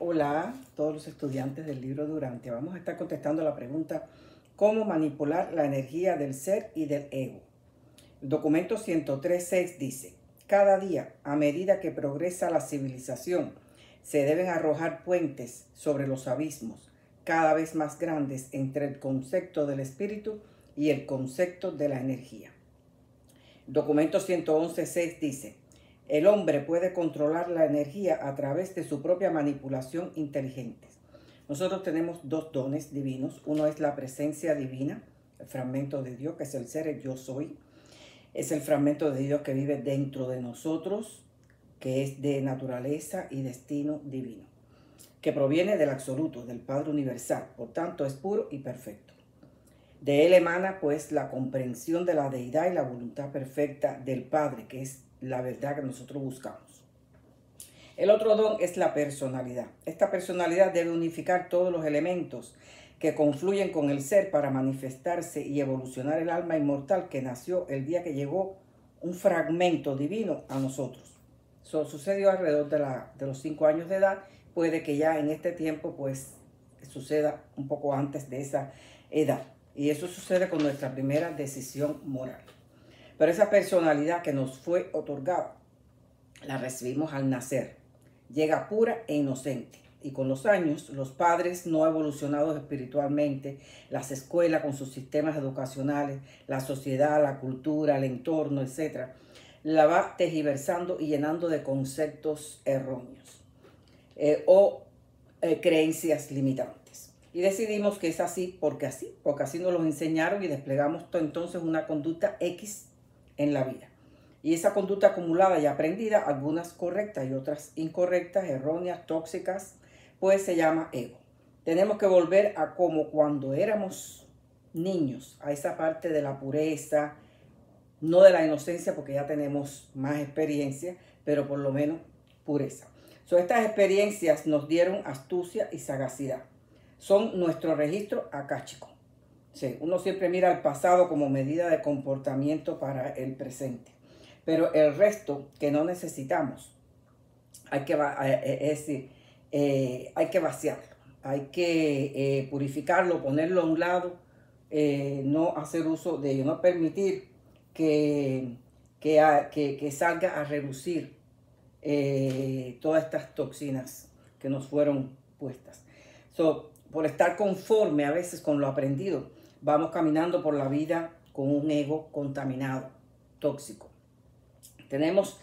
Hola, todos los estudiantes del libro Durante. Vamos a estar contestando la pregunta: ¿cómo manipular la energía del ser y del ego? El documento 103.6 dice: cada día, a medida que progresa la civilización, se deben arrojar puentes sobre los abismos cada vez más grandes entre el concepto del espíritu y el concepto de la energía. El documento 111.6 dice: el hombre puede controlar la energía a través de su propia manipulación inteligente. Nosotros tenemos dos dones divinos. Uno es la presencia divina, el fragmento de Dios, que es el ser, el yo soy. Es el fragmento de Dios que vive dentro de nosotros, que es de naturaleza y destino divino, que proviene del absoluto, del Padre universal. Por tanto, es puro y perfecto. De él emana pues la comprensión de la deidad y la voluntad perfecta del Padre, que es la verdad que nosotros buscamos. El otro don es la personalidad. Esta personalidad debe unificar todos los elementos que confluyen con el ser para manifestarse y evolucionar el alma inmortal que nació el día que llegó un fragmento divino a nosotros. Eso sucedió alrededor de los 5 años de edad. Puede que ya en este tiempo pues suceda un poco antes de esa edad. Y eso sucede con nuestra primera decisión moral. Pero esa personalidad que nos fue otorgada, la recibimos al nacer. Llega pura e inocente. Y con los años, los padres no evolucionados espiritualmente, las escuelas con sus sistemas educacionales, la sociedad, la cultura, el entorno, etc., la va tergiversando y llenando de conceptos erróneos o creencias limitantes. Y decidimos que es así porque así nos lo enseñaron y desplegamos entonces una conducta X en la vida. Y esa conducta acumulada y aprendida, algunas correctas y otras incorrectas, erróneas, tóxicas, pues se llama ego. Tenemos que volver a como cuando éramos niños, a esa parte de la pureza, no de la inocencia porque ya tenemos más experiencia, pero por lo menos pureza. Estas experiencias nos dieron astucia y sagacidad. Son nuestro registro akáshico. Sí, uno siempre mira al pasado como medida de comportamiento para el presente. Pero el resto que no necesitamos, hay que vaciarlo, hay que purificarlo, ponerlo a un lado, no hacer uso de ello, no permitir que salga a relucir todas estas toxinas que nos fueron puestas. Por estar conforme a veces con lo aprendido, vamos caminando por la vida con un ego contaminado, tóxico. Tenemos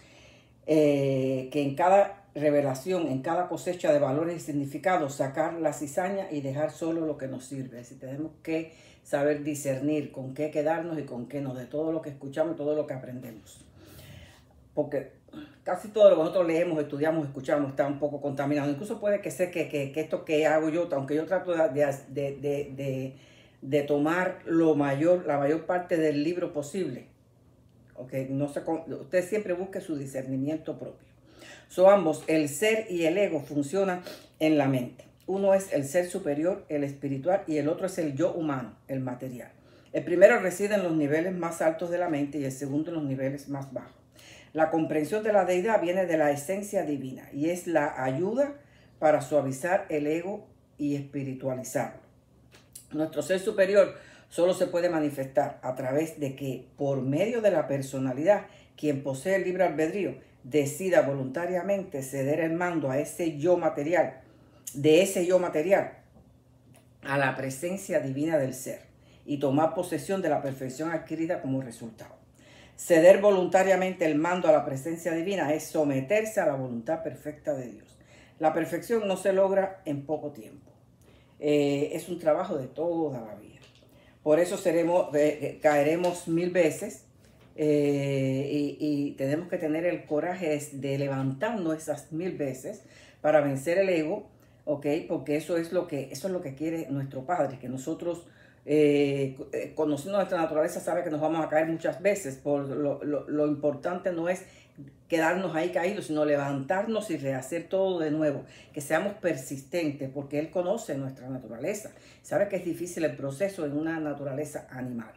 que en cada revelación, en cada cosecha de valores y significados, sacar la cizaña y dejar solo lo que nos sirve. Así tenemos que saber discernir con qué quedarnos y con qué no, de todo lo que escuchamos, todo lo que aprendemos. Porque casi todo lo que nosotros leemos, estudiamos, escuchamos está un poco contaminado. Incluso puede que sea que esto que hago yo, aunque yo trato de tomar la mayor parte del libro posible, okay, usted siempre busque su discernimiento propio. Ambos, el ser y el ego, funcionan en la mente. Uno es el ser superior, el espiritual, y el otro es el yo humano, el material. El primero reside en los niveles más altos de la mente y el segundo en los niveles más bajos. La comprensión de la deidad viene de la esencia divina y es la ayuda para suavizar el ego y espiritualizarlo. Nuestro ser superior solo se puede manifestar a través de que, por medio de la personalidad, quien posee el libre albedrío decida voluntariamente ceder el mando a ese yo material, a la presencia divina del ser y tomar posesión de la perfección adquirida como resultado. Ceder voluntariamente el mando a la presencia divina es someterse a la voluntad perfecta de Dios. La perfección no se logra en poco tiempo. Es un trabajo de toda la vida. Por eso caeremos 1000 veces y tenemos que tener el coraje de levantarnos esas 1000 veces para vencer el ego, ¿okay? Porque eso es lo que quiere nuestro Padre, que nosotros conociendo nuestra naturaleza sabe que nos vamos a caer muchas veces. Lo importante no es quedarnos ahí caídos, sino levantarnos y rehacer todo de nuevo, que seamos persistentes, porque Él conoce nuestra naturaleza, sabe que es difícil el proceso en una naturaleza animal.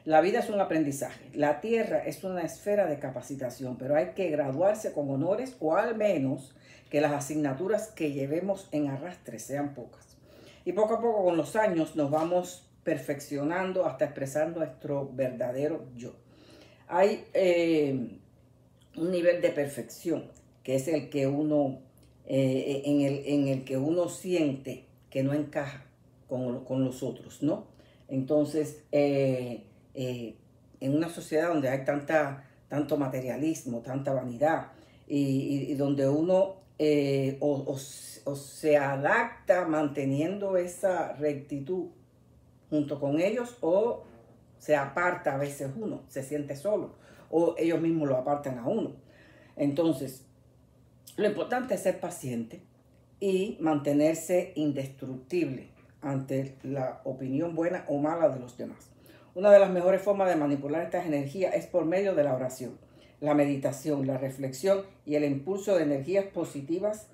La vida es un aprendizaje, la tierra es una esfera de capacitación, pero hay que graduarse con honores o al menos que las asignaturas que llevemos en arrastre sean pocas. Y poco a poco con los años nos vamos perfeccionando hasta expresar nuestro verdadero yo. Hay un nivel de perfección que es el que uno, en el que uno siente que no encaja con los otros, ¿no? Entonces, en una sociedad donde hay tanto materialismo, tanta vanidad, y donde uno o se adapta manteniendo esa rectitud junto con ellos, o se aparta a veces uno, se siente solo, o ellos mismos lo apartan a uno. Entonces, lo importante es ser paciente y mantenerse indestructible ante la opinión buena o mala de los demás. Una de las mejores formas de manipular estas energías es por medio de la oración, la meditación, la reflexión y el impulso de energías positivas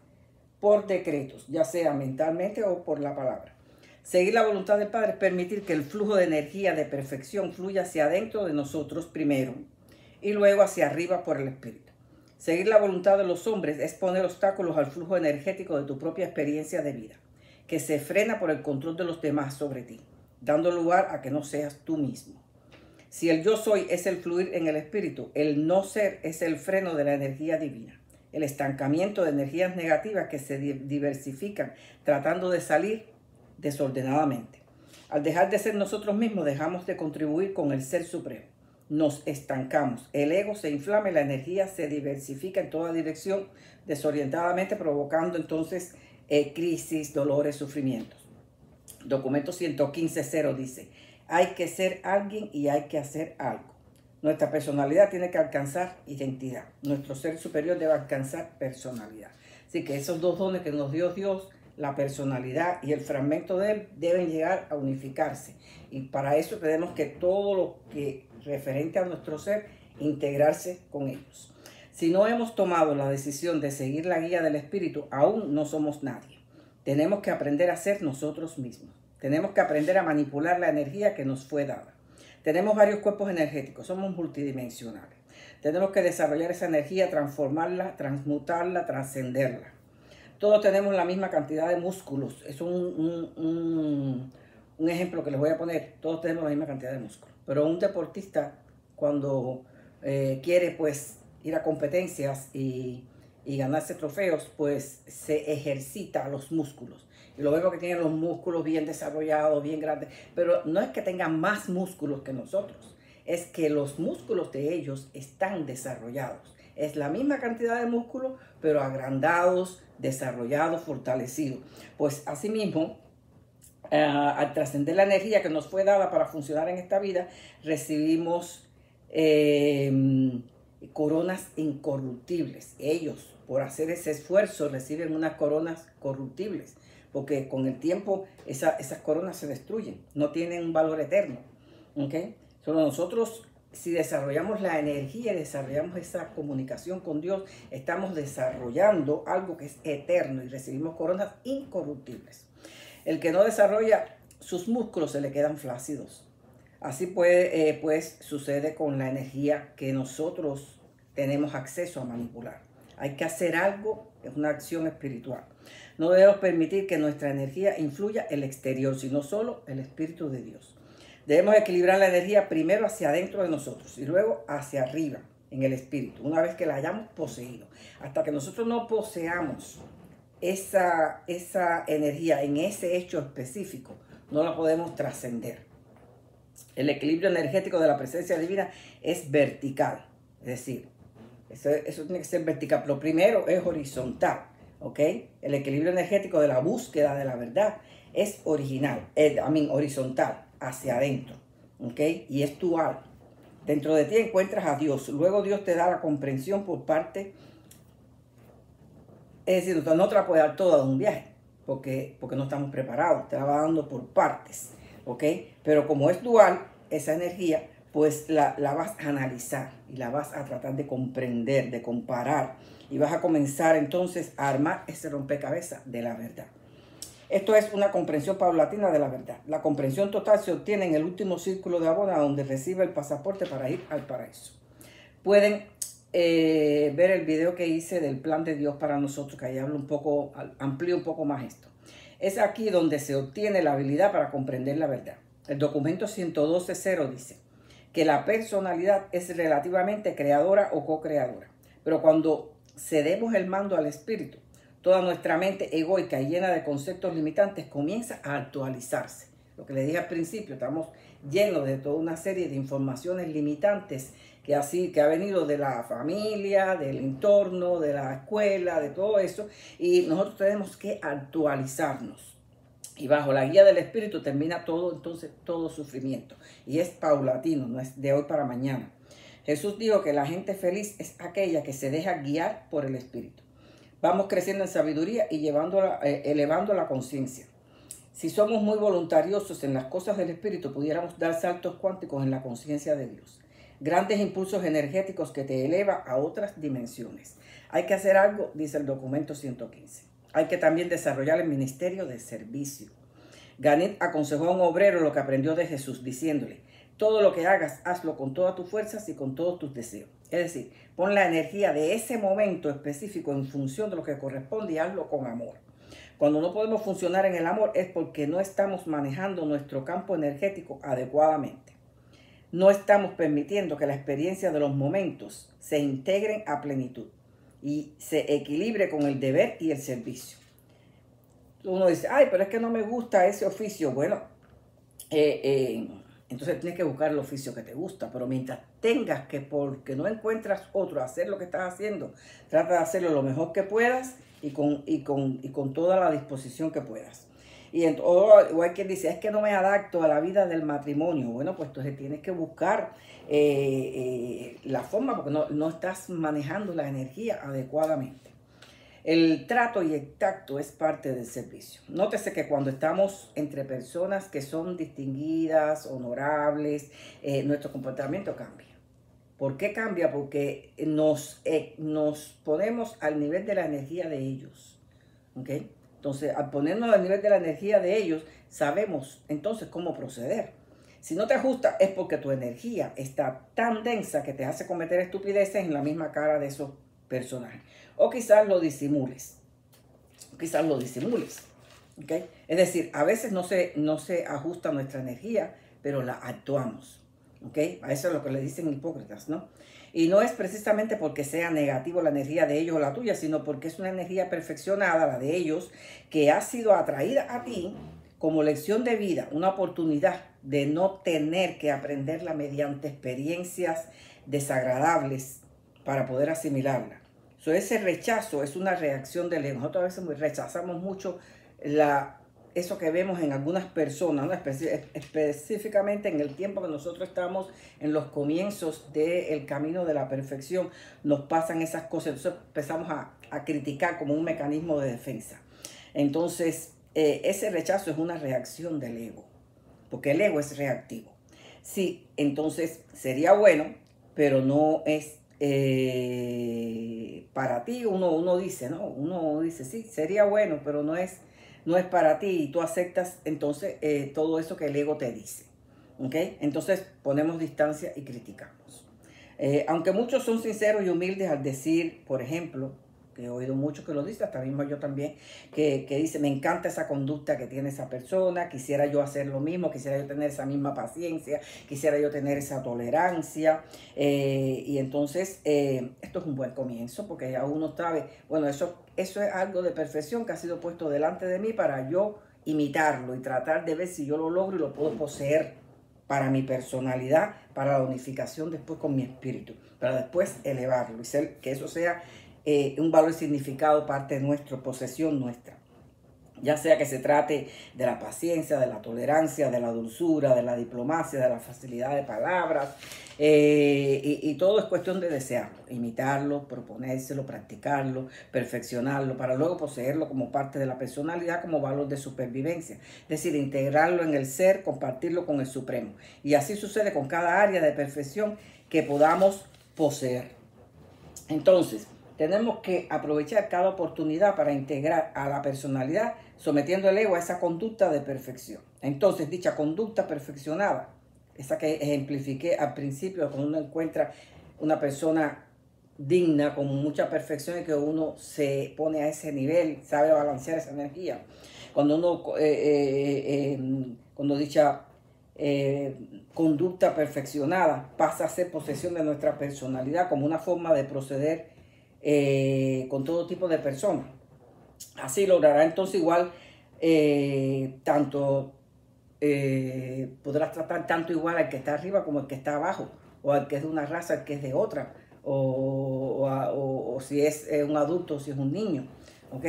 por decretos, ya sea mentalmente o por la palabra. Seguir la voluntad del Padre es permitir que el flujo de energía de perfección fluya hacia adentro de nosotros primero y luego hacia arriba por el Espíritu. Seguir la voluntad de los hombres es poner obstáculos al flujo energético de tu propia experiencia de vida, que se frena por el control de los demás sobre ti, dando lugar a que no seas tú mismo. Si el yo soy es el fluir en el Espíritu, el no ser es el freno de la energía divina, el estancamiento de energías negativas que se diversifican tratando de salir desordenadamente. Al dejar de ser nosotros mismos, dejamos de contribuir con el Ser Supremo. Nos estancamos, el ego se inflama y la energía se diversifica en toda dirección desorientadamente, provocando entonces crisis, dolores, sufrimientos. Documento 115.0 dice: hay que ser alguien y hay que hacer algo. Nuestra personalidad tiene que alcanzar identidad. Nuestro ser superior debe alcanzar personalidad. Así que esos dos dones que nos dio Dios, la personalidad y el fragmento de él, deben llegar a unificarse. Y para eso tenemos que todo lo que referente a nuestro ser, integrarse con ellos. Si no hemos tomado la decisión de seguir la guía del Espíritu, aún no somos nadie. Tenemos que aprender a ser nosotros mismos. Tenemos que aprender a manipular la energía que nos fue dada. Tenemos varios cuerpos energéticos, somos multidimensionales. Tenemos que desarrollar esa energía, transformarla, transmutarla, trascenderla. Todos tenemos la misma cantidad de músculos. Es un ejemplo que les voy a poner. Todos tenemos la misma cantidad de músculos. Pero un deportista, cuando quiere pues ir a competencias y ganarse trofeos, pues se ejercita los músculos. Y lo vemos que tienen los músculos bien desarrollados, bien grandes. Pero no es que tengan más músculos que nosotros. Es que los músculos de ellos están desarrollados. Es la misma cantidad de músculos, pero agrandados, desarrollados, fortalecidos. Pues asimismo, al trascender la energía que nos fue dada para funcionar en esta vida, recibimos coronas incorruptibles. Ellos, por hacer ese esfuerzo, reciben unas coronas corruptibles, porque con el tiempo esas coronas se destruyen, no tienen un valor eterno. ¿Okay? Solo nosotros, si desarrollamos la energía y desarrollamos esa comunicación con Dios, estamos desarrollando algo que es eterno y recibimos coronas incorruptibles. El que no desarrolla sus músculos se le quedan flácidos. Así pues sucede con la energía que nosotros tenemos acceso a manipular. Hay que hacer algo, es una acción espiritual. No debemos permitir que nuestra energía influya el exterior, sino solo el Espíritu de Dios. Debemos equilibrar la energía primero hacia adentro de nosotros y luego hacia arriba en el Espíritu, una vez que la hayamos poseído. Hasta que nosotros no poseamos esa energía en ese hecho específico, no la podemos trascender. El equilibrio energético de la presencia divina es vertical, es decir, eso tiene que ser vertical, pero primero es horizontal, ¿ok? El equilibrio energético de la búsqueda de la verdad es horizontal, hacia adentro, ¿ok? Y es dual. Dentro de ti encuentras a Dios, luego Dios te da la comprensión por parte. Es decir, no te la puede dar toda de un viaje, porque no estamos preparados, te la va dando por partes, ¿ok? Pero como es dual, esa energía, pues la vas a analizar y la vas a tratar de comprender, de comparar, y vas a comenzar entonces a armar ese rompecabezas de la verdad. Esto es una comprensión paulatina de la verdad. La comprensión total se obtiene en el último círculo de Abona, donde recibe el pasaporte para ir al paraíso. Pueden ver el video que hice del plan de Dios para nosotros, que ahí hablo un poco, amplío un poco más esto. Es aquí donde se obtiene la habilidad para comprender la verdad. El documento 112.0 dice que la personalidad es relativamente creadora o co-creadora, pero cuando cedemos el mando al espíritu, toda nuestra mente egoica y llena de conceptos limitantes comienza a actualizarse. Lo que le dije al principio, estamos llenos de toda una serie de informaciones limitantes que ha venido de la familia, del entorno, de la escuela, de todo eso, y nosotros tenemos que actualizarnos. Y bajo la guía del Espíritu termina todo, entonces, todo sufrimiento. Y es paulatino, no es de hoy para mañana. Jesús dijo que la gente feliz es aquella que se deja guiar por el Espíritu. Vamos creciendo en sabiduría y elevando la conciencia. Si somos muy voluntariosos en las cosas del Espíritu, pudiéramos dar saltos cuánticos en la conciencia de Dios. Grandes impulsos energéticos que te eleva a otras dimensiones. Hay que hacer algo, dice el documento 115. Hay que también desarrollar el ministerio de servicio. Ganit aconsejó a un obrero lo que aprendió de Jesús, diciéndole: todo lo que hagas, hazlo con todas tus fuerzas y con todos tus deseos. Es decir, pon la energía de ese momento específico en función de lo que corresponde y hazlo con amor. Cuando no podemos funcionar en el amor es porque no estamos manejando nuestro campo energético adecuadamente. No estamos permitiendo que la experiencia de los momentos se integren a plenitud y se equilibre con el deber y el servicio. Uno dice: ay, pero es que no me gusta ese oficio. Bueno, entonces tienes que buscar el oficio que te gusta, pero mientras tengas que, porque no encuentras otro, hacer lo que estás haciendo, trata de hacerlo lo mejor que puedas y con toda la disposición que puedas. O hay quien dice: es que no me adapto a la vida del matrimonio. Bueno, pues entonces tienes que buscar la forma, porque no estás manejando la energía adecuadamente. El trato y el tacto es parte del servicio. Nótese que cuando estamos entre personas que son distinguidas, honorables, nuestro comportamiento cambia. ¿Por qué cambia? Porque nos ponemos al nivel de la energía de ellos. ¿Ok? Entonces, al ponernos al nivel de la energía de ellos, sabemos entonces cómo proceder. Si no te ajusta es porque tu energía está tan densa que te hace cometer estupideces en la misma cara de esos personajes. O quizás lo disimules. ¿Okay? Es decir, a veces no se ajusta nuestra energía, pero la actuamos. ¿Okay? A eso es lo que le dicen hipócritas, ¿no? Y no es precisamente porque sea negativo la energía de ellos o la tuya, sino porque es una energía perfeccionada, la de ellos, que ha sido atraída a ti como lección de vida, una oportunidad de no tener que aprenderla mediante experiencias desagradables para poder asimilarla. Ese rechazo es una reacción del ego. Nosotros a veces rechazamos mucho eso que vemos en algunas personas, ¿no? Específicamente en el tiempo que nosotros estamos en los comienzos del camino de la perfección, nos pasan esas cosas. Entonces empezamos a criticar como un mecanismo de defensa. Entonces, ese rechazo es una reacción del ego, porque el ego es reactivo. Sí, entonces sería bueno, pero no es para ti. Uno dice, ¿no? Uno dice, sí, sería bueno, pero no es para ti, y tú aceptas entonces todo eso que el ego te dice. ¿Ok? Entonces ponemos distancia y criticamos. Aunque muchos son sinceros y humildes al decir, por ejemplo, que he oído mucho que lo dice, hasta mismo yo también, que dice: me encanta esa conducta que tiene esa persona, quisiera yo hacer lo mismo, quisiera yo tener esa misma paciencia, quisiera yo tener esa tolerancia. Y entonces esto es un buen comienzo, porque ya uno sabe, bueno, eso es algo de perfección que ha sido puesto delante de mí para yo imitarlo y tratar de ver si yo lo logro y lo puedo poseer para mi personalidad, para la unificación después con mi espíritu, para después elevarlo y que eso sea un valor y significado, parte de nuestra posesión nuestra. Ya sea que se trate de la paciencia, de la tolerancia, de la dulzura, de la diplomacia, de la facilidad de palabras. Y todo es cuestión de desearlo, imitarlo, proponérselo, practicarlo, perfeccionarlo, para luego poseerlo como parte de la personalidad, como valor de supervivencia. Es decir, integrarlo en el ser, compartirlo con el Supremo. Y así sucede con cada área de perfección que podamos poseer. Entonces, tenemos que aprovechar cada oportunidad para integrar a la personalidad, sometiendo el ego a esa conducta de perfección. Entonces, dicha conducta perfeccionada, esa que ejemplifiqué al principio, cuando uno encuentra una persona digna, con mucha perfección, y que uno se pone a ese nivel, sabe balancear esa energía. Cuando uno, cuando dicha conducta perfeccionada pasa a ser posesión de nuestra personalidad como una forma de proceder con todo tipo de personas. Así logrará entonces igual podrás tratar tanto igual al que está arriba como al que está abajo, o al que es de una raza, al que es de otra, o si es un adulto o si es un niño, ¿ok?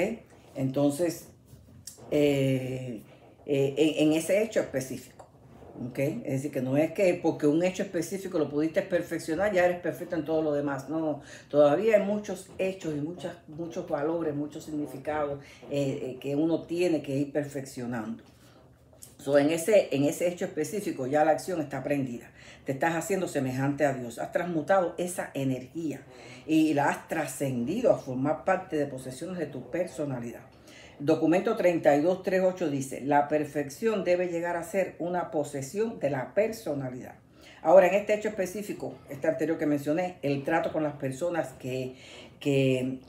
Entonces, en ese hecho específico, ¿ok? Es decir, que no es que porque un hecho específico lo pudiste perfeccionar, ya eres perfecto en todo lo demás. No, todavía hay muchos hechos y muchos valores, muchos significados que uno tiene que ir perfeccionando. So, en ese hecho específico ya la acción está prendida. Te estás haciendo semejante a Dios. Has transmutado esa energía y la has trascendido a formar parte de posesiones de tu personalidad. Documento 3238 dice, la perfección debe llegar a ser una posesión de la personalidad. Ahora, en este hecho específico, este anterior que mencioné, el trato con las personas, que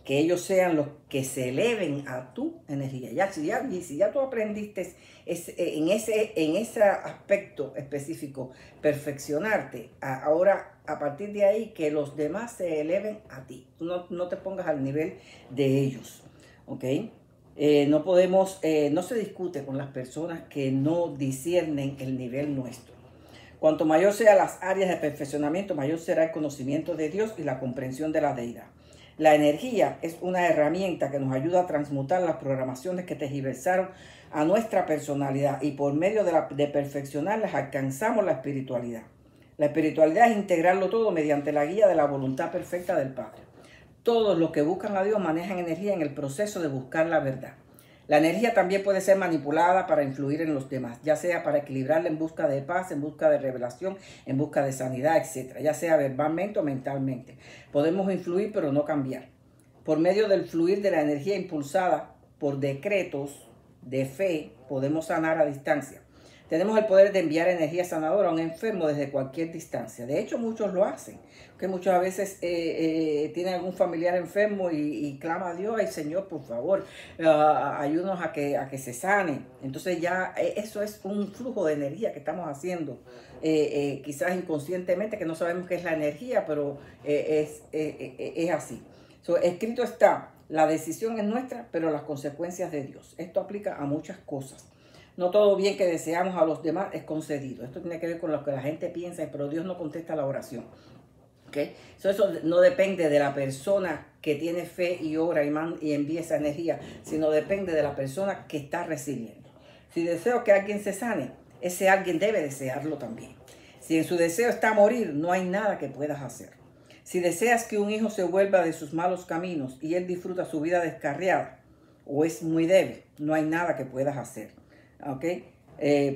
ellos sean los que se eleven a tu energía. Si ya tú aprendiste en ese aspecto específico, perfeccionarte, ahora a partir de ahí que los demás se eleven a ti. No te pongas al nivel de ellos, ¿ok? No se discute con las personas que no disciernen el nivel nuestro. Cuanto mayor sean las áreas de perfeccionamiento, mayor será el conocimiento de Dios y la comprensión de la deidad. La energía es una herramienta que nos ayuda a transmutar las programaciones que tergiversaron a nuestra personalidad, y por medio de perfeccionarlas alcanzamos la espiritualidad. La espiritualidad es integrarlo todo mediante la guía de la voluntad perfecta del Padre. Todos los que buscan a Dios manejan energía en el proceso de buscar la verdad. La energía también puede ser manipulada para influir en los demás, ya sea para equilibrarla en busca de paz, en busca de revelación, en busca de sanidad, etc. Ya sea verbalmente o mentalmente. Podemos influir pero no cambiar. Por medio del fluir de la energía impulsada por decretos de fe, podemos sanar a distancia. Tenemos el poder de enviar energía sanadora a un enfermo desde cualquier distancia. De hecho, muchos lo hacen. Que muchas veces tienen algún familiar enfermo y clama a Dios, ay Señor, por favor, ayúdanos a que se sane. Entonces ya eso es un flujo de energía que estamos haciendo, quizás inconscientemente, que no sabemos qué es la energía, pero es así. Escrito está, la decisión es nuestra, pero las consecuencias de Dios. Esto aplica a muchas cosas. No todo bien que deseamos a los demás es concedido. Esto tiene que ver con lo que la gente piensa, pero Dios no contesta la oración. ¿Okay? Eso no depende de la persona que tiene fe y ora y envía esa energía, sino depende de la persona que está recibiendo. Si deseo que alguien se sane, ese alguien debe desearlo también. Si en su deseo está morir, no hay nada que puedas hacer. Si deseas que un hijo se vuelva de sus malos caminos y él disfruta su vida descarriada o es muy débil, no hay nada que puedas hacer. ¿Okay?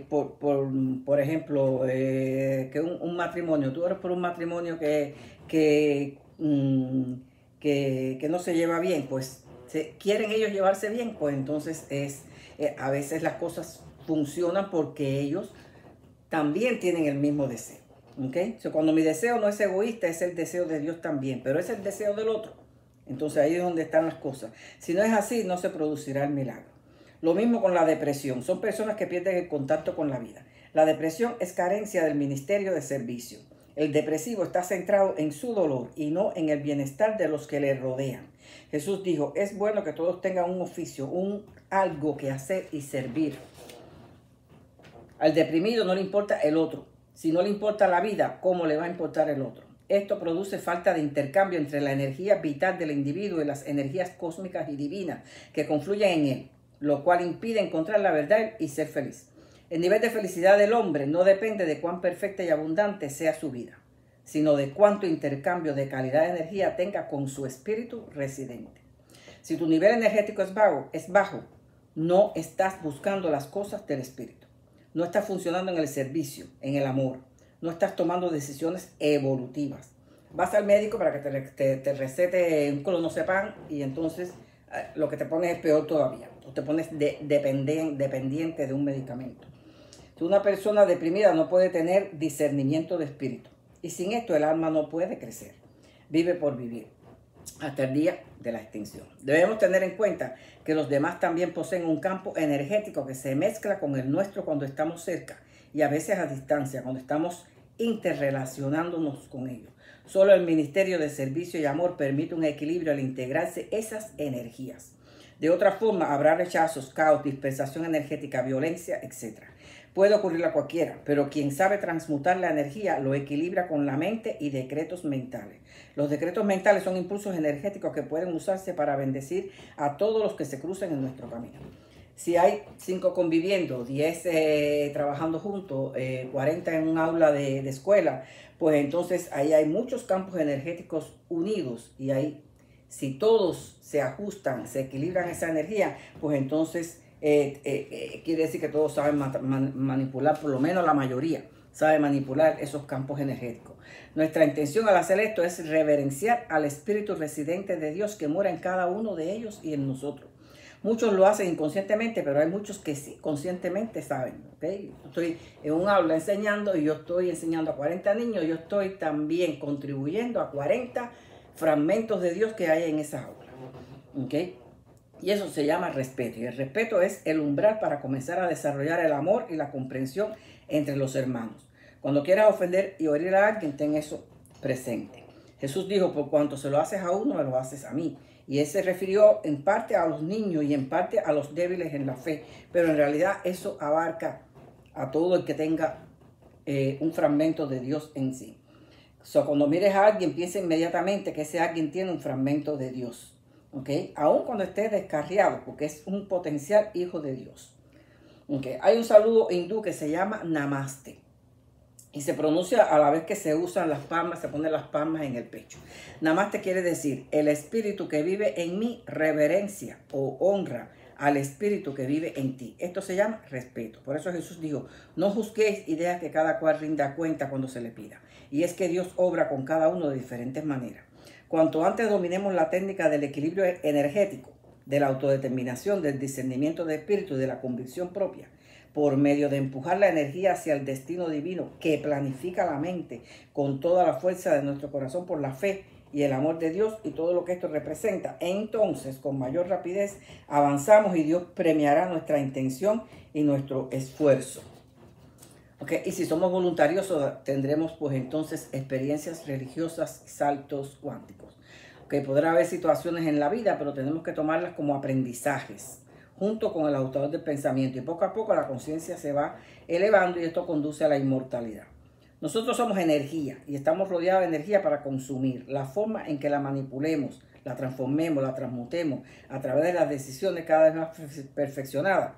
Por ejemplo, que un matrimonio, tú eres por un matrimonio que no se lleva bien, pues quieren ellos llevarse bien, pues entonces a veces las cosas funcionan porque ellos también tienen el mismo deseo. ¿Okay? Cuando mi deseo no es egoísta, es el deseo de Dios también, pero es el deseo del otro. Entonces ahí es donde están las cosas. Si no es así, no se producirá el milagro. Lo mismo con la depresión. Son personas que pierden el contacto con la vida. La depresión es carencia del ministerio de servicio. El depresivo está centrado en su dolor y no en el bienestar de los que le rodean. Jesús dijo, es bueno que todos tengan un oficio, algo que hacer y servir. Al deprimido no le importa el otro. Si no le importa la vida, ¿cómo le va a importar el otro? Esto produce falta de intercambio entre la energía vital del individuo y las energías cósmicas y divinas que confluyen en él, lo cual impide encontrar la verdad y ser feliz. El nivel de felicidad del hombre no depende de cuán perfecta y abundante sea su vida, sino de cuánto intercambio de calidad de energía tenga con su espíritu residente. Si tu nivel energético es bajo, no estás buscando las cosas del espíritu. No estás funcionando en el servicio, en el amor. No estás tomando decisiones evolutivas. Vas al médico para que te recete un clonazepam y entonces lo que te pones es peor todavía. O te pones dependiente de un medicamento. Una persona deprimida no puede tener discernimiento de espíritu. Y sin esto el alma no puede crecer. Vive por vivir. hasta el día de la extinción. Debemos tener en cuenta que los demás también poseen un campo energético que se mezcla con el nuestro cuando estamos cerca y a veces a distancia, cuando estamos interrelacionándonos con ellos. Solo el ministerio de servicio y amor permite un equilibrio al integrarse esas energías. De otra forma, habrá rechazos, caos, dispersación energética, violencia, etc. Puede ocurrir a cualquiera, pero quien sabe transmutar la energía lo equilibra con la mente y decretos mentales. Los decretos mentales son impulsos energéticos que pueden usarse para bendecir a todos los que se crucen en nuestro camino. Si hay 5 conviviendo, 10 trabajando juntos, 40 en un aula de escuela, pues entonces ahí hay muchos campos energéticos unidos y ahí, si todos se ajustan, se equilibran esa energía, pues entonces quiere decir que todos saben manipular, por lo menos la mayoría sabe manipular esos campos energéticos. Nuestra intención al hacer esto es reverenciar al Espíritu residente de Dios que mora en cada uno de ellos y en nosotros. Muchos lo hacen inconscientemente, pero hay muchos que sí, conscientemente saben. ¿Okay? Estoy en un aula enseñando y yo estoy enseñando a 40 niños. Yo estoy también contribuyendo a 40 fragmentos de Dios que hay en esa aula. ¿Okay? Y eso se llama respeto. Y el respeto es el umbral para comenzar a desarrollar el amor y la comprensión entre los hermanos. Cuando quieras ofender y herir a alguien, ten eso presente. Jesús dijo, por cuanto se lo haces a uno, me lo haces a mí. Y él se refirió en parte a los niños y en parte a los débiles en la fe. Pero en realidad eso abarca a todo el que tenga un fragmento de Dios en sí. Cuando mires a alguien, piensa inmediatamente que ese alguien tiene un fragmento de Dios. ¿Okay? Aun cuando esté descarriado, porque es un potencial hijo de Dios. ¿Okay? Hay un saludo hindú que se llama Namaste. Y se pronuncia a la vez que se usan las palmas, se ponen las palmas en el pecho. Namaste quiere decir, el espíritu que vive en mí reverencia o honra al espíritu que vive en ti. Esto se llama respeto. Por eso Jesús dijo, no juzguéis y deja que cada cual rinda cuenta cuando se le pida. Y es que Dios obra con cada uno de diferentes maneras. Cuanto antes dominemos la técnica del equilibrio energético, de la autodeterminación, del discernimiento de espíritu y de la convicción propia, por medio de empujar la energía hacia el destino divino que planifica la mente con toda la fuerza de nuestro corazón por la fe y el amor de Dios y todo lo que esto representa, entonces con mayor rapidez avanzamos y Dios premiará nuestra intención y nuestro esfuerzo. Okay. Y si somos voluntarios tendremos pues entonces experiencias religiosas, saltos cuánticos. Okay. Podrá haber situaciones en la vida, pero tenemos que tomarlas como aprendizajes junto con el autor del pensamiento, y poco a poco la conciencia se va elevando y esto conduce a la inmortalidad. Nosotros somos energía y estamos rodeados de energía para consumir. La forma en que la manipulemos, la transformemos, la transmutemos a través de las decisiones cada vez más perfeccionadas,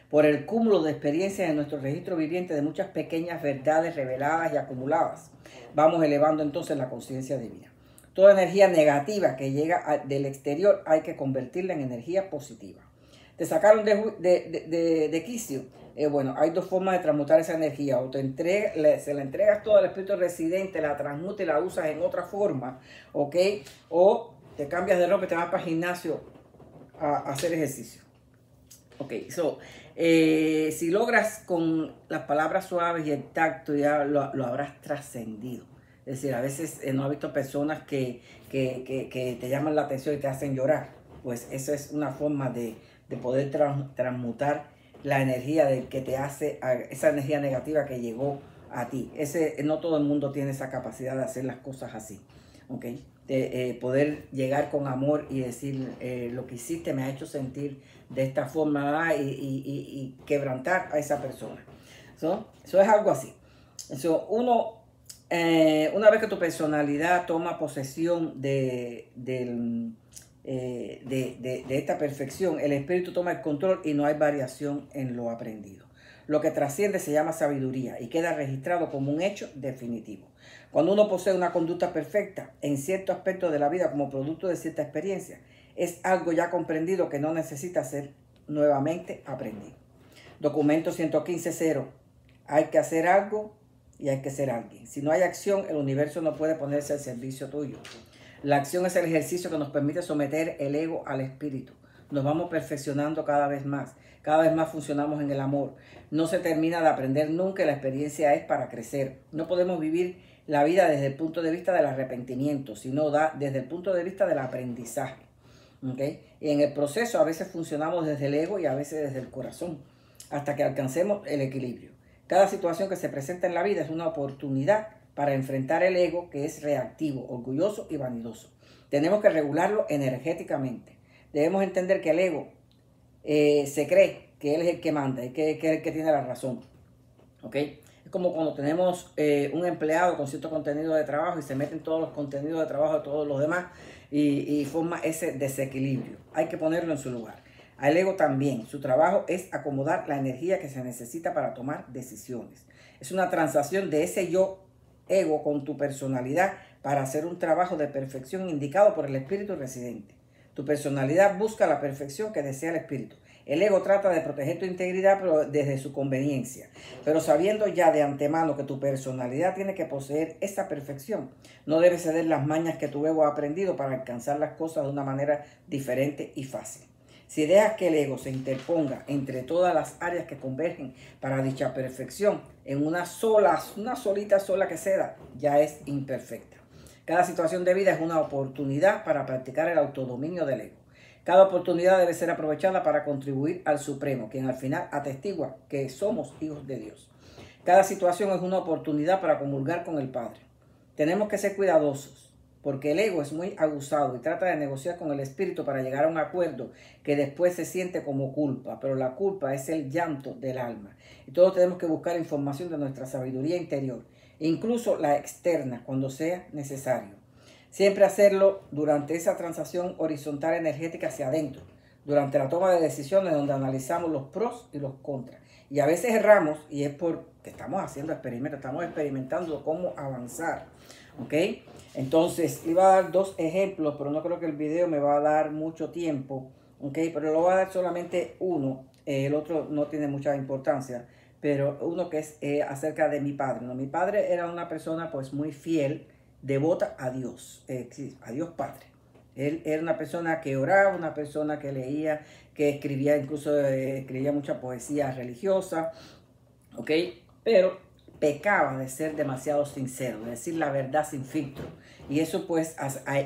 por el cúmulo de experiencias en nuestro registro viviente de muchas pequeñas verdades reveladas y acumuladas, vamos elevando entonces la conciencia divina. Toda energía negativa que llega del exterior hay que convertirla en energía positiva. Te sacaron de quicio. Bueno, hay 2 formas de transmutar esa energía. O se la entregas todo al espíritu residente, la transmutas y la usas en otra forma, ¿ok? O te cambias de ropa y te vas para el gimnasio a hacer ejercicio. Ok, si logras con las palabras suaves y el tacto, ya lo habrás trascendido. Es decir, a veces no he visto personas que te llaman la atención y te hacen llorar. Pues eso es una forma de poder transmutar la energía que te hace, esa energía negativa que llegó a ti. No todo el mundo tiene esa capacidad de hacer las cosas así. ¿Okay? Poder llegar con amor y decir lo que hiciste me ha hecho sentir de esta forma y quebrantar a esa persona. Eso es algo así. Una vez que tu personalidad toma posesión de esta perfección, el espíritu toma el control y no hay variación en lo aprendido. Lo que trasciende se llama sabiduría y queda registrado como un hecho definitivo. Cuando uno posee una conducta perfecta en cierto aspecto de la vida como producto de cierta experiencia, es algo ya comprendido que no necesita ser nuevamente aprendido. Documento 115.0. Hay que hacer algo y hay que ser alguien. Si no hay acción, el universo no puede ponerse al servicio tuyo. La acción es el ejercicio que nos permite someter el ego al espíritu. Nos vamos perfeccionando cada vez más funcionamos en el amor. No se termina de aprender nunca, la experiencia es para crecer. No podemos vivir la vida desde el punto de vista del arrepentimiento, sino da desde el punto de vista del aprendizaje. ¿Okay? Y en el proceso a veces funcionamos desde el ego y a veces desde el corazón, hasta que alcancemos el equilibrio. Cada situación que se presenta en la vida es una oportunidad para enfrentar el ego, que es reactivo, orgulloso y vanidoso. Tenemos que regularlo energéticamente. Debemos entender que el ego se cree que él es el que manda, que es el que tiene la razón. ¿Okay? Es como cuando tenemos un empleado con cierto contenido de trabajo y se meten todos los contenidos de trabajo de todos los demás y forma ese desequilibrio. Hay que ponerlo en su lugar. Al ego también. Su trabajo es acomodar la energía que se necesita para tomar decisiones. Es una transacción de ese yo ego con tu personalidad para hacer un trabajo de perfección indicado por el espíritu residente. Tu personalidad busca la perfección que desea el espíritu. El ego trata de proteger tu integridad pero desde su conveniencia, pero sabiendo ya de antemano que tu personalidad tiene que poseer esa perfección. No debes ceder las mañas que tu ego ha aprendido para alcanzar las cosas de una manera diferente y fácil. Si dejas que el ego se interponga entre todas las áreas que convergen para dicha perfección, en una solita sola que ceda, ya es imperfecta. Cada situación de vida es una oportunidad para practicar el autodominio del ego. Cada oportunidad debe ser aprovechada para contribuir al Supremo, quien al final atestigua que somos hijos de Dios. Cada situación es una oportunidad para comulgar con el Padre. Tenemos que ser cuidadosos, porque el ego es muy abusado y trata de negociar con el espíritu para llegar a un acuerdo que después se siente como culpa, pero la culpa es el llanto del alma. Y todos tenemos que buscar información de nuestra sabiduría interior, incluso la externa, cuando sea necesario. Siempre hacerlo durante esa transacción horizontal energética hacia adentro, durante la toma de decisiones donde analizamos los pros y los contras. Y a veces erramos y es porque estamos haciendo experimentos, estamos experimentando cómo avanzar. ¿Ok? Entonces, iba a dar dos ejemplos, pero no creo que el video me va a dar mucho tiempo. ¿Ok? Pero lo voy a dar solamente uno. El otro no tiene mucha importancia. Pero uno que es acerca de mi padre. ¿No? Mi padre era una persona pues muy fiel, devota a Dios, a Dios Padre. Él era una persona que oraba, una persona que leía, que escribía, incluso escribía mucha poesía religiosa, ¿ok? Pero pecaba de ser demasiado sincero, de decir la verdad sin filtro. Y eso pues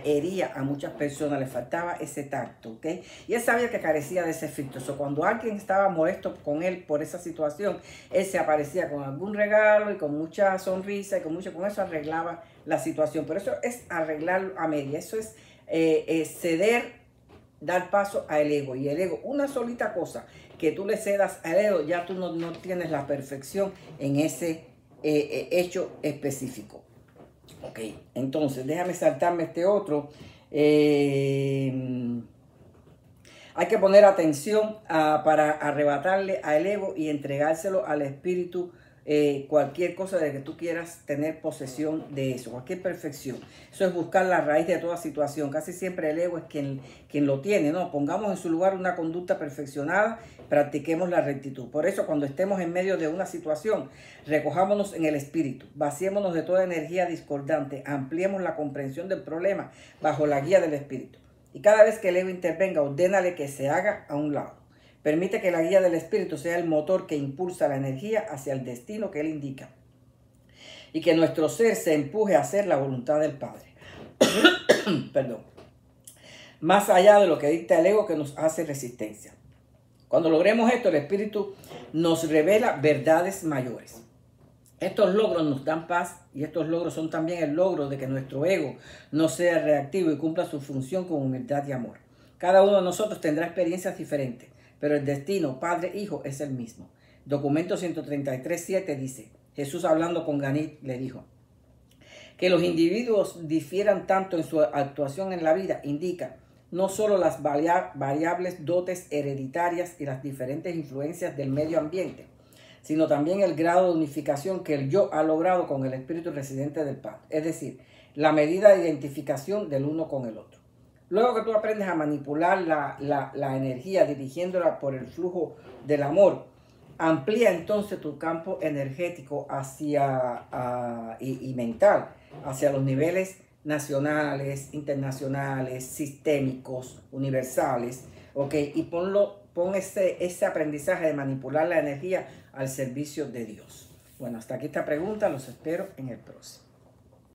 hería a muchas personas, le faltaba ese tacto, ¿ok? Y él sabía que carecía de ese filtro. So, cuando alguien estaba molesto con él por esa situación, él se aparecía con algún regalo y con mucha sonrisa y con eso arreglaba la situación. Pero eso es arreglarlo a media, eso es ceder, dar paso al ego. Y el ego, una solita cosa que tú le cedas al ego, ya tú no tienes la perfección en ese hecho específico. Ok, entonces déjame saltarme este otro. Hay que poner atención para arrebatarle al ego y entregárselo al espíritu. Cualquier cosa de que tú quieras tener posesión de eso, cualquier perfección. Eso es buscar la raíz de toda situación. Casi siempre el ego es quien lo tiene, ¿no? Pongamos en su lugar una conducta perfeccionada, practiquemos la rectitud. Por eso, cuando estemos en medio de una situación, recojámonos en el espíritu, vaciémonos de toda energía discordante, ampliemos la comprensión del problema bajo la guía del espíritu. Y cada vez que el ego intervenga, ordénale que se haga a un lado. Permite que la guía del espíritu sea el motor que impulsa la energía hacia el destino que él indica. Y que nuestro ser se empuje a hacer la voluntad del Padre. Perdón. Más allá de lo que dicta el ego que nos hace resistencia. Cuando logremos esto, el espíritu nos revela verdades mayores. Estos logros nos dan paz y estos logros son también el logro de que nuestro ego no sea reactivo y cumpla su función con humildad y amor. Cada uno de nosotros tendrá experiencias diferentes, pero el destino Padre-Hijo es el mismo. Documento 133.7 dice, Jesús hablando con Ganit le dijo, que los individuos difieran tanto en su actuación en la vida indica no solo las variables dotes hereditarias y las diferentes influencias del medio ambiente, sino también el grado de unificación que el yo ha logrado con el espíritu residente del Padre, es decir, la medida de identificación del uno con el otro. Luego que tú aprendes a manipular la energía dirigiéndola por el flujo del amor, amplía entonces tu campo energético y mental hacia los niveles nacionales, internacionales, sistémicos, universales, ¿ok? Y pon ese aprendizaje de manipular la energía al servicio de Dios. Bueno, hasta aquí esta pregunta, los espero en el próximo.